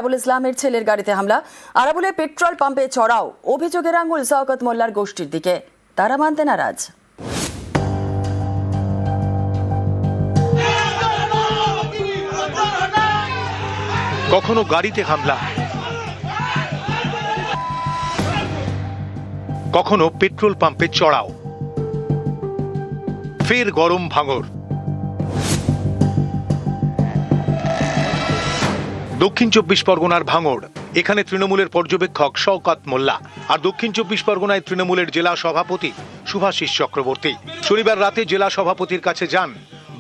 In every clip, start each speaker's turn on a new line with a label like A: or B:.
A: আরাবুল ইসলামের ছেলের গাড়িতে হামলা, আরাবুলের পেট্রোল পাম্পে চড়াও, অভিযোগের আঙুল শওকত মোল্লার গোষ্ঠীর দিকে, তারা মানতে নারাজ।
B: কখনো গাড়িতে হামলা, কখনো পেট্রোল পাম্পে চড়াও, ফের গরম ভাঙড়। দক্ষিণ 24 পরগনার ভাঙড়। এখানে তৃণমূলের পর্যবেক্ষক শওকত মোল্লা, আর দক্ষিণ 24 পরগনায় তৃণমূলের জেলা সভাপতি শুভাশিস চক্রবর্তী। শনিবার রাতে জেলা সভাপতির কাছে যান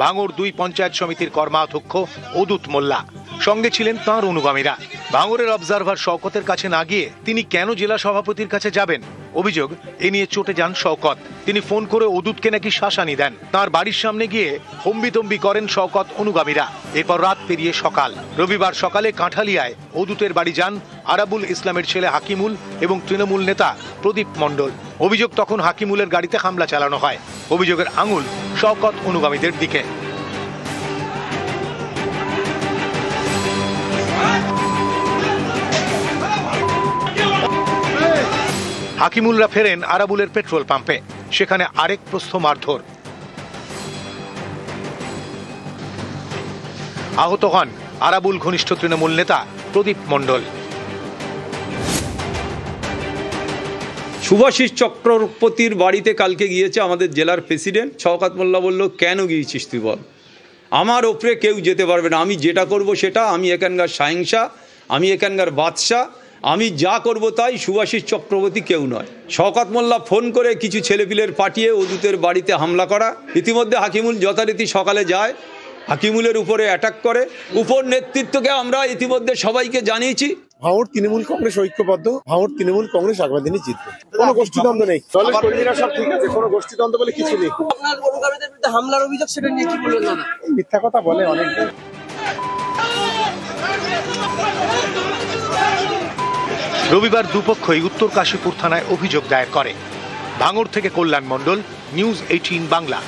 B: ভাঙড় 2 পঞ্চায়েত সমিতির কর্মাধ্যক্ষ অদূত মোল্লা। সঙ্গে ছিলেন তাঁর অনুগামীরা। ভাঙড়ের অবজারভার শওকতের কাছে না গিয়ে তিনি কেন জেলা সভাপতির কাছে যাবেন? অভিযোগ, এ নিয়ে চটে যান শওকত। তিনি ফোন করে অদূতকে নাকি শাসানি দেন। তাঁর বাড়ির সামনে গিয়ে হম্বিতম্বি করেন শওকত অনুগামীরা। এরপর রাত পেরিয়ে সকাল। রবিবার সকালে কাঁঠালিয়ায় অদূতের বাড়ি যান আরাবুল ইসলামের ছেলে হাকিমুল এবং তৃণমূল নেতা প্রদীপ মণ্ডল। অভিযোগ, তখন হাকিমুলের গাড়িতে হামলা চালানো হয়। অভিযোগের আঙুল শওকত অনুগামীদের দিকে। হাকিমুলরা ফেরেন আরাবুলের পেট্রোল পাম্পে। সেখানে আরেক প্রস্থ মারধর। আহত হন আরাবুল ঘনিষ্ঠ তৃণমূল নেতা প্রদীপ মণ্ডল।
C: শুভাশিস চক্রবর্তীর বাড়িতে কালকে গিয়েছে আমাদের জেলার প্রেসিডেন্ট। শওকত মোল্লা বলল, কেন গিয়েছিস তুই বল? আমার ওপরে কেউ যেতে পারবে না, আমি যেটা করব সেটা, আমি এখানকার শাহিনশাহ, আমি এখানকার বাদশাহ, আমি যা করব তাই, শুভাশিস চক্রবর্তী কেউ নয়। শওকত মোল্লা ফোন করে কিছু ছেলেপিলের পাঠিয়ে অদূতের বাড়িতে হামলা করা। ইতিমধ্যে হাকিমুল যথারীতি সকালে যায়, হাকিমুলের উপরে অ্যাটাক করে। উপর নেতৃত্বকে আমরা ইতিমধ্যে সবাইকে জানিয়েছি।
D: ভাঙড় তৃণমূল কংগ্রেস ঐক্যবদ্ধ, ভাঙড় তৃণমূল কংগ্রেস আগামী দিনে জিতবে। কোনো গোষ্ঠীদ্বন্দ্ব নেই, দলের কর্মীরা সব ঠিক আছে, কোনো গোষ্ঠীদ্বন্দ্ব বলে কিছু নেই।
E: আপনার অনুগামীদের বিরুদ্ধে হামলার অভিযোগ, সেটা নিয়ে কি বললেন? না,
D: মিথ্যা কথা বলে অনেক।
B: রবিবার দুপক্ষই উত্তর কাশীপুর থানায় অভিযোগ দায়ের করে। ভাঙড় থেকে কল্যাণ মণ্ডল, নিউজ 18 বাংলা।